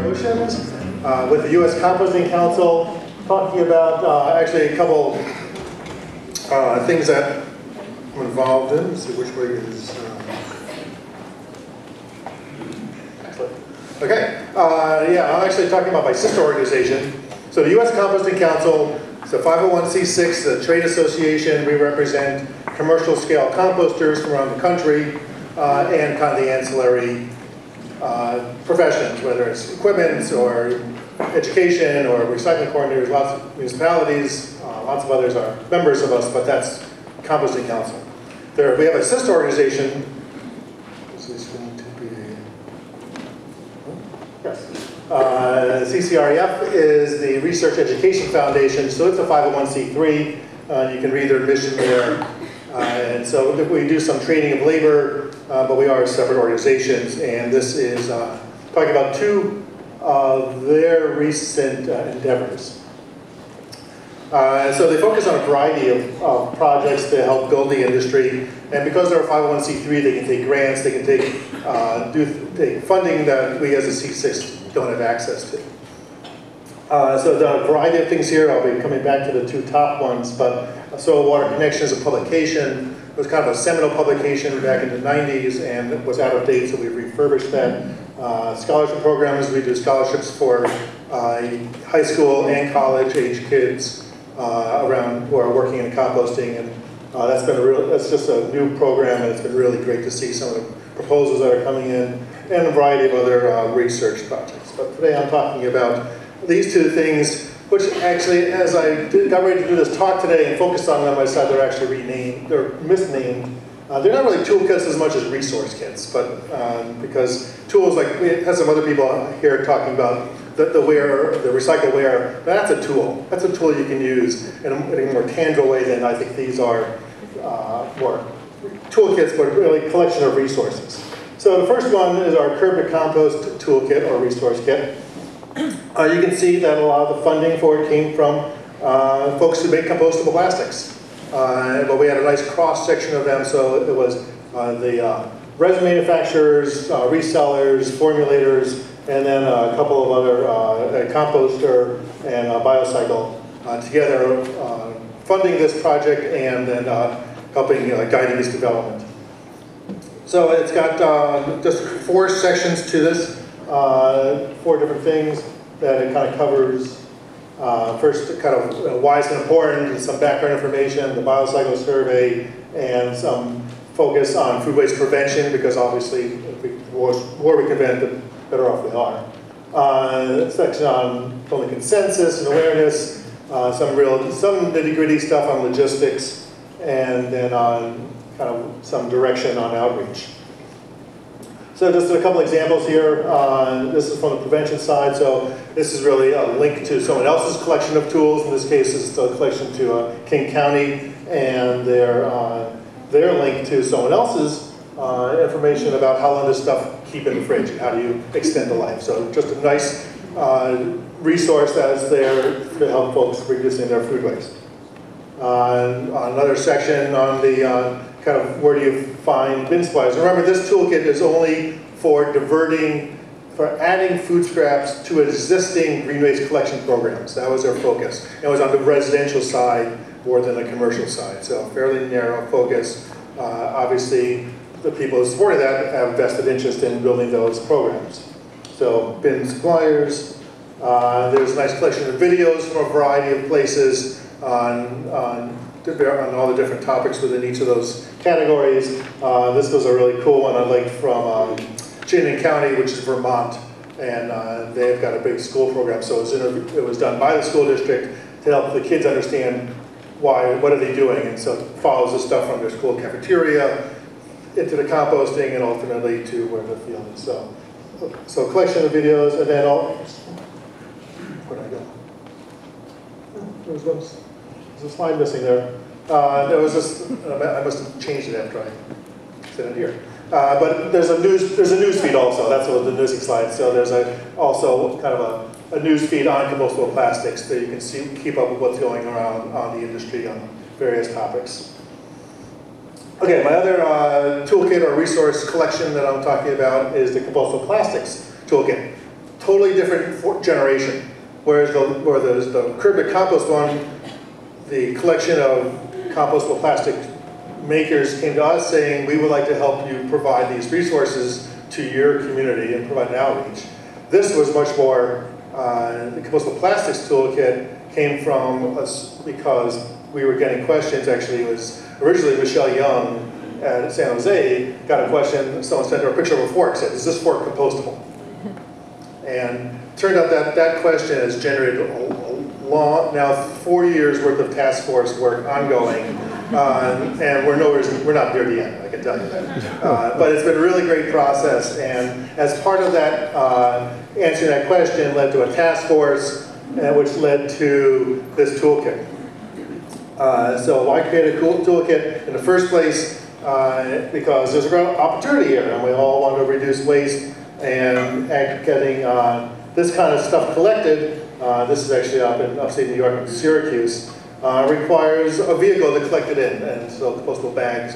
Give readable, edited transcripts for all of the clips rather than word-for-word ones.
Oshins with the US Composting Council, talking about actually a couple things that I'm involved in. Let's see which way is. Okay, yeah, I'm actually talking about my sister organization. So the US Composting Council, it's a 501c6, a trade association. We represent commercial scale composters from around the country and kind of the ancillary professions, whether it's equipment or education or recycling coordinators. Lots of municipalities, lots of others are members of us, but that's Composting Council. We have a sister organization. Is this going to be? Yes. CCREF is the Research Education Foundation, so it's a 501c3. You can read their mission there. And so we do some training of labor, but we are separate organizations, and this is talking about two of their recent endeavors. So they focus on a variety of projects to help build the industry, and because they're a 501c3, they can take grants, they can take funding that we as a C6 don't have access to. So there are a variety of things here. I'll be coming back to the two top ones, but Soil Water Connection is a publication. It was kind of a seminal publication back in the 90s and it was out of date, so we refurbished that. Scholarship programs, we do scholarships for high school and college age kids around who are working in composting, and that's just a new program, and it's been really great to see some of the proposals that are coming in and a variety of other research projects. But today I'm talking about these two things, which actually, as I got ready to do this talk today and focused on them, I decided they're actually renamed, they're misnamed. They're not really toolkits as much as resource kits, but because tools, like we had some other people here talking about the recycle ware, that's a tool. That's a tool you can use in a more tangible way than I think these are more toolkits, but really a collection of resources. So the first one is our Curb to Compost toolkit or resource kit. You can see that a lot of the funding for it came from folks who make compostable plastics. But we had a nice cross-section of them, so it was the resin manufacturers, resellers, formulators, and then a couple of other, a composter and a biocycle together funding this project and then helping guiding its development. So it's got just 4 sections to this, 4 different things that it kind of covers. First, kind of why it's important, some background information, the biocycle survey, and some focus on food waste prevention, because obviously the more we prevent, the better off we are. Section on building consensus and awareness, some nitty-gritty stuff on logistics, and then on kind of some direction on outreach. So just a couple examples here. This is from the prevention side. So this is really a link to someone else's collection of tools. In this case, it's a collection to King County, and their link to someone else's information about how long does stuff keep in the fridge and how do you extend the life. So just a nice resource that is there to help folks reducing their food waste. Another section on the kind of where do you find bin supplies. Remember, this toolkit is only for adding food scraps to existing green waste collection programs. That was their focus. It was on the residential side more than the commercial side, so fairly narrow focus. Obviously, the people who supported that have vested interest in building those programs. So bin suppliers, there's a nice collection of videos from a variety of places on all the different topics within each of those categories. This was a really cool one I liked from Chittenden County, which is Vermont, and they've got a big school program, so it was done by the school district to help the kids understand what are they doing, and so it follows the stuff from their school cafeteria into the composting and ultimately to where the field is. So collection of videos, and then where'd I go? There's a slide missing there. There was this, I must have changed it after I said it here. But there's a news feed also. That's what the newsing slide. So there's also kind of a news feed on compostable plastics that you can keep up with what's going around on the industry on various topics. Okay, my other toolkit or resource collection that I'm talking about is the Compostable Plastics Toolkit. totally different generation. Whereas the curb to compost one, the collection of compostable plastic makers came to us saying, we would like to help you provide these resources to your community and provide an outreach. This was much more, the Compostable Plastics Toolkit came from us because we were getting questions. Actually, it was originally Michelle Young at San Jose got a question, someone sent her a picture of a fork, said, is this fork compostable? And it turned out that that question has generated a long, now 4 years worth of task force work ongoing, and we're not near the end, I can tell you that. But it's been a really great process, and as part of that, answering that question led to a task force, which led to this toolkit. So why create a cool toolkit in the first place? Because there's a great opportunity here, and we all want to reduce waste, and getting this kind of stuff collected, this is actually up in upstate New York in Syracuse, requires a vehicle to collect it in, and so compostable bags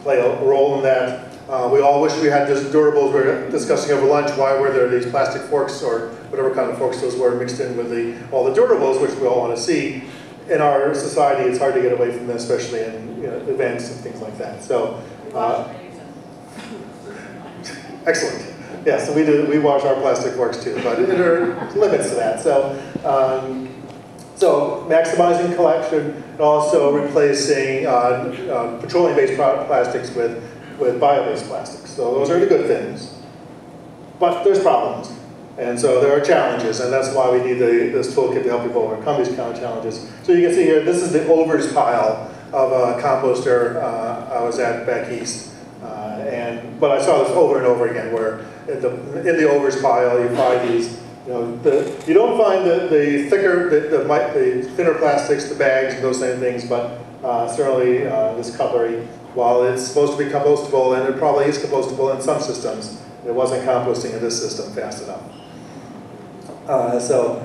play a role in that. We all wish we had this durables. We were discussing over lunch, why were there these plastic forks or whatever kind of forks those were mixed in with all the durables, which we all want to see. In our society, it's hard to get away from this, especially in events and things like that. So, excellent. Yeah, so we wash our plastic forks too, but there are limits to that. So, so maximizing collection and also replacing petroleum-based plastics with bio-based plastics. So those are the good things. But there's problems. And so there are challenges, and that's why we need this toolkit to help people overcome these kind of challenges. So you can see here, this is the overs pile of a composter I was at back east. But I saw this over and over again, where in the overs pile you find these, you don't find the thicker, the thinner plastics, the bags, and those kind of things, but certainly this cutlery, while it's supposed to be compostable, and it probably is compostable in some systems, it wasn't composting in this system fast enough. So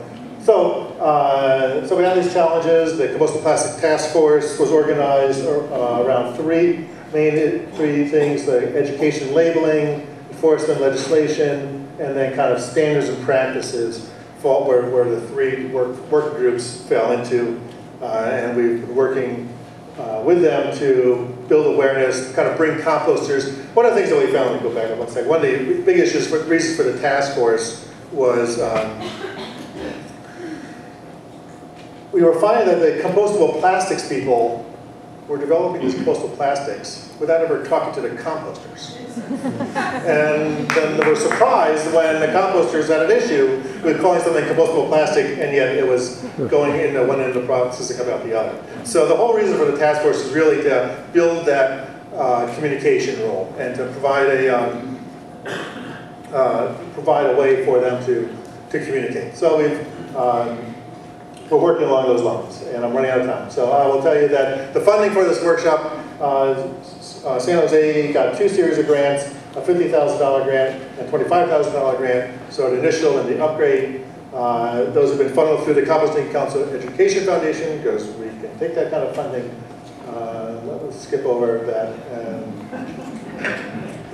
we had these challenges. The Compostable Plastic Task Force was organized around three things: the education, labeling, enforcement, legislation, and then kind of standards and practices, where the three work groups fell into, and we've been working with them to build awareness, kind of bring composters. One of the things that we found, let me go back up one second, one of the big reasons for the task force was we were finding that the compostable plastics people were developing these compostable plastics without ever talking to the composters. And then they were surprised when the composters had an issue with calling something compostable plastic, and yet it was going into one end of the process and coming out the other. So the whole reason for the task force is really to build that communication role and to provide a way for them to communicate. So we're working along those lines, and I'm running out of time. So I will tell you that the funding for this workshop, San Jose got 2 series of grants, a $50,000 grant and $25,000 grant. So the initial and the upgrade, those have been funneled through the Composting Council Education Foundation, because we can take that kind of funding. Let's skip over that.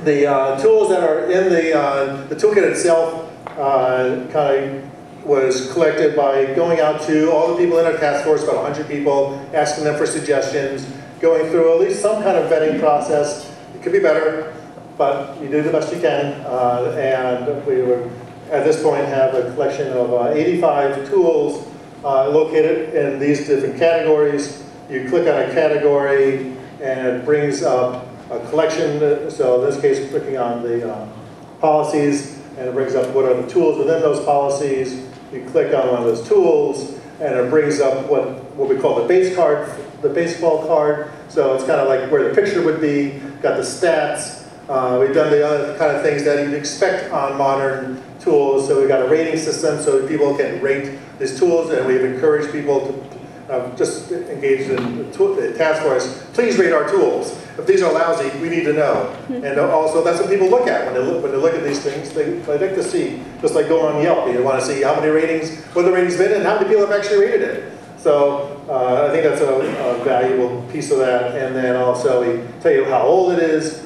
The tools that are in the toolkit itself kind of was collected by going out to all the people in our task force, about 100 people, asking them for suggestions, going through at least some kind of vetting process. It could be better, but you do the best you can. And we would, at this point, have a collection of 85 tools located in these different categories. You click on a category, and it brings up a collection. So in this case, clicking on the policies, and it brings up what are the tools within those policies. You click on one of those tools, and it brings up what we call the base card, the baseball card. So it's kind of like where the picture would be, got the stats. We've done the other kind of things that you'd expect on modern tools. So we've got a rating system so people can rate these tools, and we've encouraged people to just engage in the task force. Please rate our tools. If these are lousy, we need to know. And also, that's what people look at when they look at these things. They like to see, just like going on Yelp, you want to see how many ratings, what the rating's been, and how many people have actually rated it. So I think that's a valuable piece of that. And then also we tell you how old it is.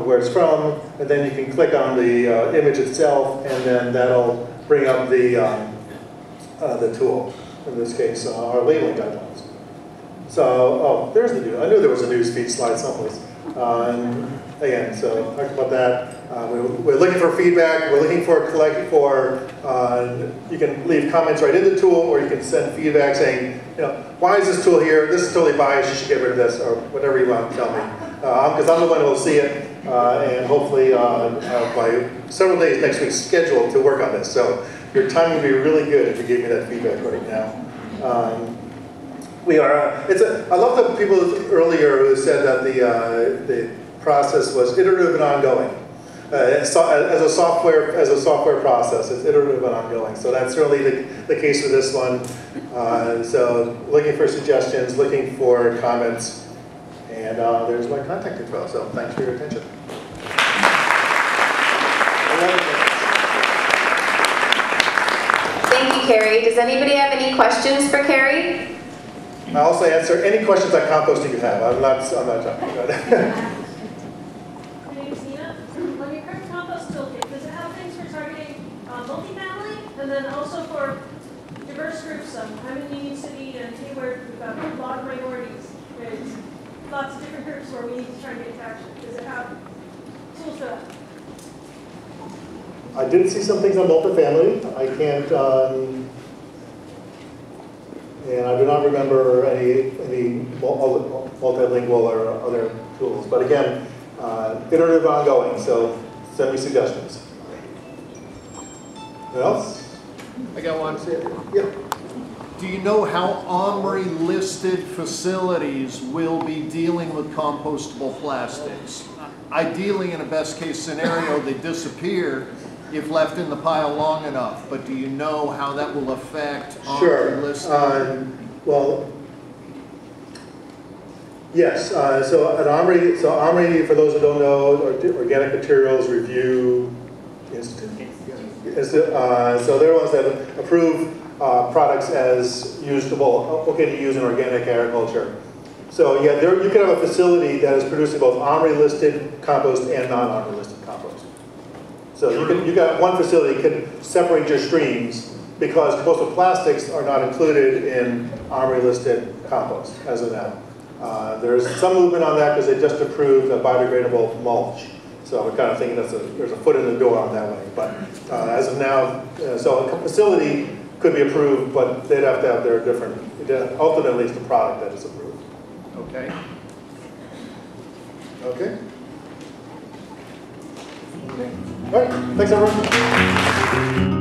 where it's from, and then you can click on the image itself, and then that'll bring up the tool, in this case, our labeling guidelines. So, oh, there's the news. I knew there was a news feed slide someplace. And again, so talked about that. We're looking for feedback. We're looking for you can leave comments right in the tool, or you can send feedback saying, why is this tool here? This is totally biased. You should get rid of this, or whatever you want to tell me. Because I'm the one who will see it, and hopefully by several days next week scheduled to work on this. So your time would be really good if you gave me that feedback right now. I love the people earlier who said that the process was iterative and ongoing. As a software process, it's iterative and ongoing. So that's really the case for this one. So looking for suggestions, looking for comments, and there's my contact info. So thanks for your attention. Thank you, Cary. Does anybody have any questions for Cary? I'll also answer any questions on composting you have. I'm not talking about it. My name is Nina. On your current compost toolkit, does it have things for targeting multifamily, and then also for diverse groups? I'm in Union City and Hayward. We've got a lot of minorities. There's lots of different groups where we need to try and get traction. Does it have tools for that? I did see some things on multifamily. I can't. And I do not remember any multilingual or other tools. But again, iterative ongoing, so send me suggestions. What else? I got one. Yeah. Do you know how OMRI-listed facilities will be dealing with compostable plastics? Ideally, in a best-case scenario, they disappear if left in the pile long enough, but do you know how that will affect OMRI-listed? Well, yes. So at OMRI, for those who don't know, Organic Materials Review Institute. So they're ones that approve products as usable, okay to use in organic agriculture. So yeah, you can have a facility that is producing both OMRI-listed compost and non-OMRI-listed compost. So you got one facility can separate your streams because compostable plastics are not included in OMRI-listed compost as of now. There's some movement on that because they just approved a biodegradable mulch. So we're kind of thinking there's a foot in the door on that way. But as of now, so a facility could be approved, but they'd have to have their different, ultimately it's the product that is approved. Okay. Okay. All right, thanks everyone.